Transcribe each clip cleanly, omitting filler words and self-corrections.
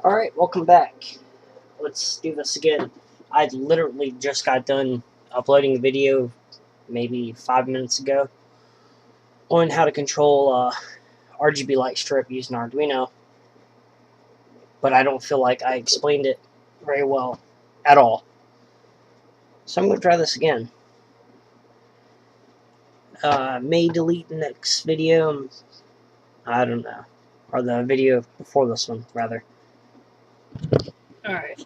Alright, welcome back. Let's do this again. I literally just got done uploading a video maybe 5 minutes ago on how to control RGB light strip using Arduino, but I don't feel like I explained it very well at all. So I'm going to try this again. May delete the next video. I don't know. Or the video before this one, rather. Alright.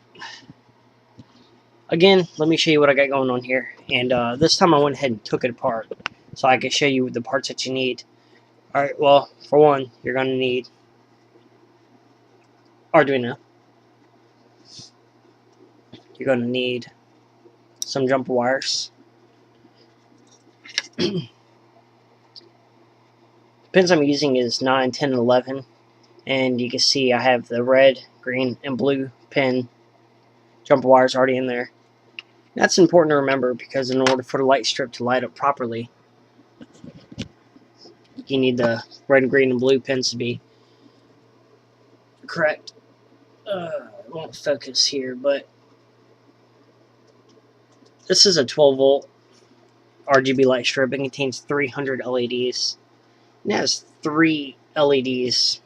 Again, let me show you what I got going on here. And this time I went ahead and took it apart so I can show you the parts that you need. Alright, well, for one, you're going to need Arduino. You're going to need some jumper wires. The pins I'm using is 9, 10, and 11. And you can see I have the red, green, and blue pin jumper wires already in there. That's important to remember because in order for the light strip to light up properly, you need the red, green, and blue pins to be correct. It won't focus here, but this is a 12-volt RGB light strip. It contains 300 LEDs. It has 3 LEDs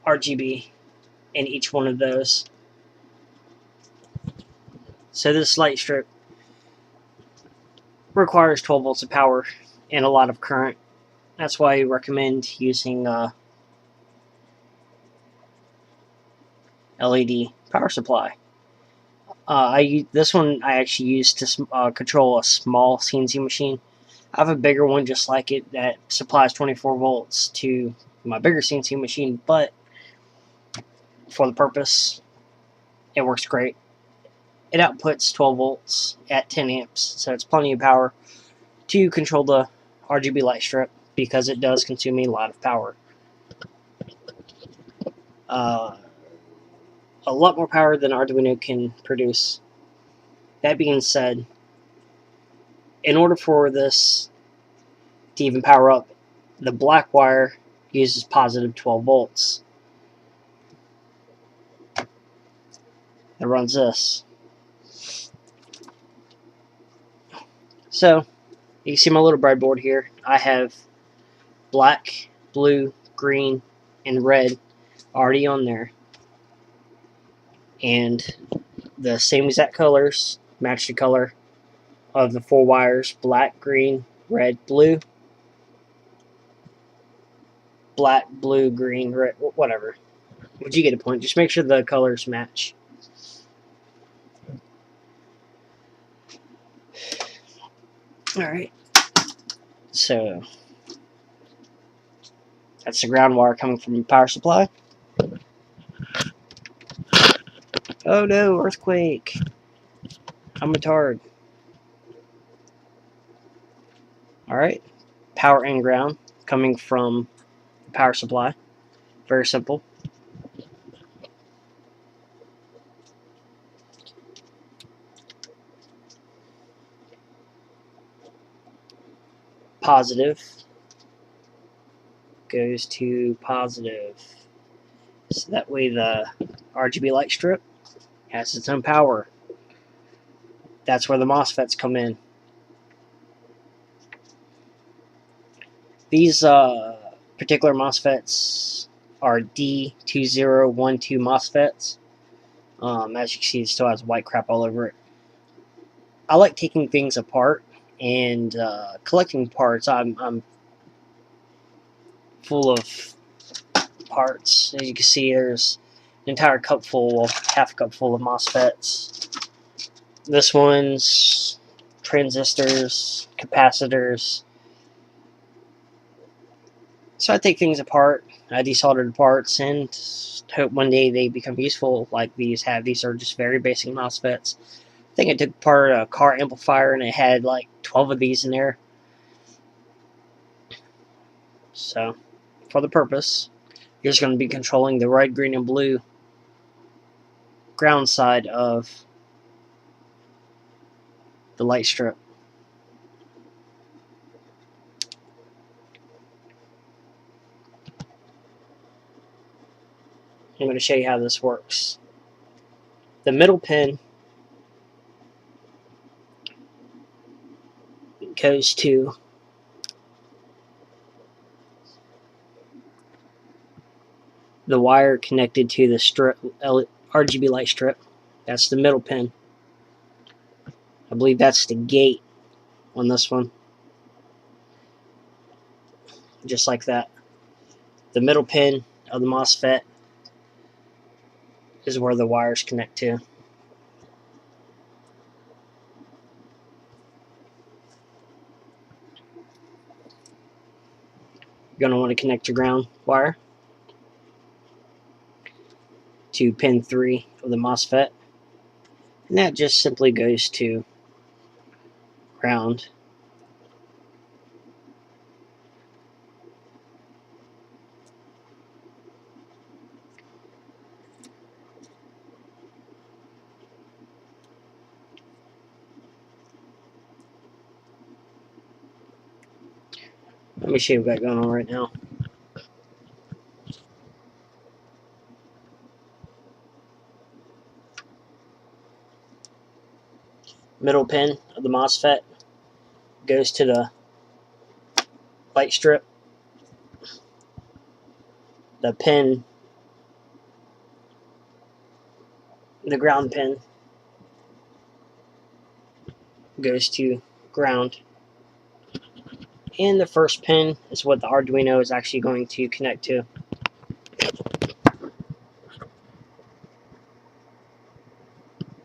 RGB in each one of those. So this light strip requires 12 volts of power and a lot of current. That's why I recommend using LED power supply. This one I actually use to control a small CNC machine. I have a bigger one just like it that supplies 24 volts to my bigger CNC machine, but for the purpose, it works great. It outputs 12 volts at 10 amps, so it's plenty of power to control the RGB light strip because it does consume a lot of power. A lot more power than Arduino can produce. That being said, in order for this to even power up, the black wire uses positive 12 volts. It runs this. So, you can see my little breadboard here. I have black, blue, green, and red already on there. And the same exact colors match the color of the 4 wires: black, green, red, blue. Black, blue, green, red, whatever. But you get a point. Just make sure the colors match. Alright. So, that's the ground wire coming from the power supply. Oh no, earthquake. I'm a tard. Alright. Power and ground coming from the power supply. Very simple. Positive goes to positive. So that way the RGB light strip has its own power. That's where the MOSFETs come in. These particular MOSFETs are D2012 MOSFETs. As you can see, it still has white crap all over it. I like taking things apart and collecting parts. I'm full of parts. As you can see, there's an entire cup full, half a cup full of MOSFETs. This one's transistors, capacitors. So I take things apart, I desolder the parts, and hope one day they become useful like these have. These are just very basic MOSFETs. I think I took apart a car amplifier and it had like 12 of these in there. So, for the purpose, you're just going to be controlling the red, green, and blue ground side of the light strip. I'm going to show you how this works. The middle pin goes to the wire connected to the RGB light strip. That's the middle pin. I believe that's the gate on this one. Just like that. The middle pin of the MOSFET is where the wires connect to. You're going to want to connect your ground wire to pin 3 of the MOSFET. And that just simply goes to ground. Let me show you what I've got going on right now. Middle pin of the MOSFET goes to the light strip. The ground pin goes to ground. And the first pin is what the Arduino is actually going to connect to.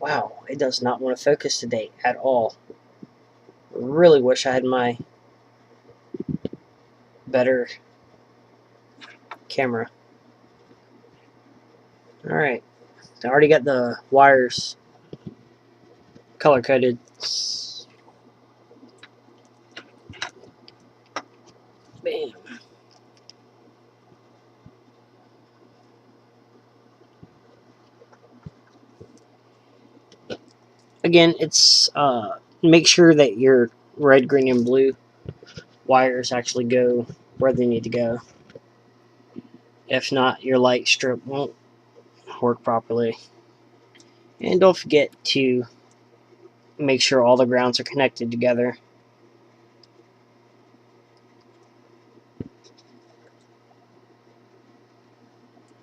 Wow, it does not want to focus today at all. I really wish I had my better camera. Alright, I already got the wires color coded. Bam. Again, it's make sure that your red, green, and blue wires actually go where they need to go. If not, your light strip won't work properly. And don't forget to make sure all the grounds are connected together.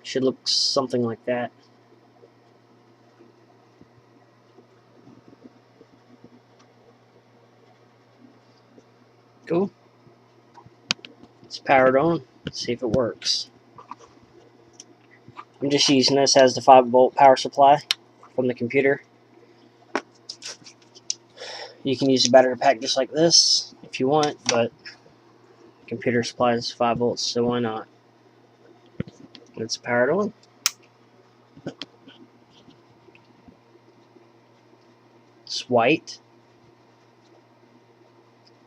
Should look something like that. Cool. It's powered on. Let's see if it works. I'm just using this as the 5-volt power supply from the computer. You can use a battery pack just like this if you want, but computer supplies 5 volts, so why not? It's powered on. It's white.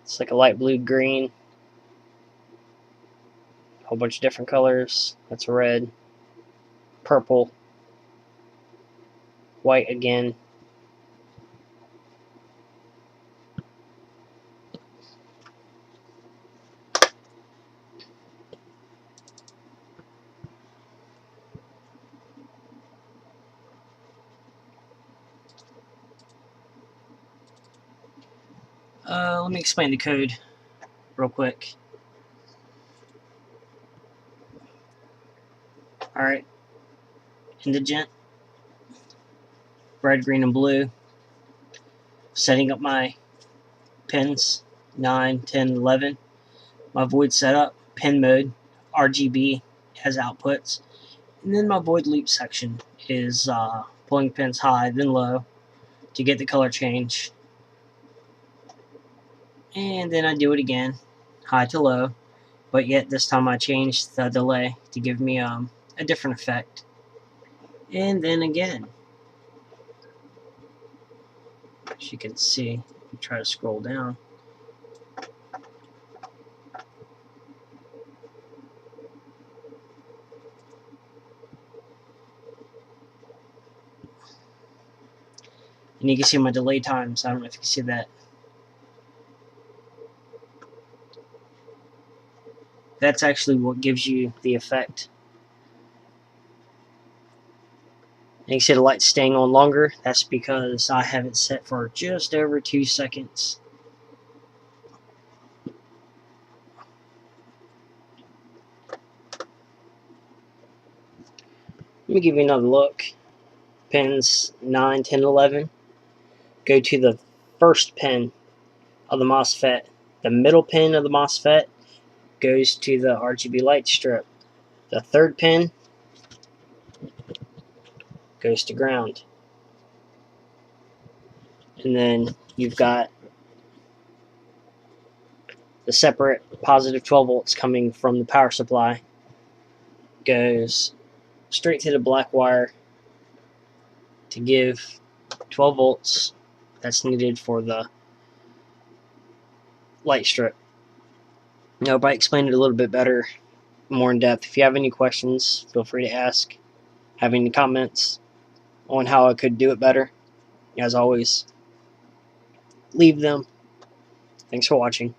It's like a light blue green. A whole bunch of different colors. That's red, purple, white again. Let me explain the code real quick. Alright, indigent, red, green, and blue. Setting up my pins 9, 10, 11. My void setup, pin mode, RGB as outputs. And then my void loop section is pulling pins high, then low to get the color change. And then I do it again, high to low, but yet this time I changed the delay to give me a different effect. And then again, as you can see, try to scroll down. And you can see my delay times. I don't know if you can see that. That's actually what gives you the effect. And you can see the light's staying on longer. That's because I have it set for just over 2 seconds. Let me give you another look. Pins 9, 10, 11 go to the first pin of the MOSFET. The middle pin of the MOSFET goes to the RGB light strip. The third pin goes to ground. And then you've got the separate positive 12 volts coming from the power supply. Goes straight to the black wire to give 12 volts that's needed for the light strip. I hope I explained it a little bit better, more in depth. If you have any questions, feel free to ask. Have any comments on how I could do it better, as always, leave them. Thanks for watching.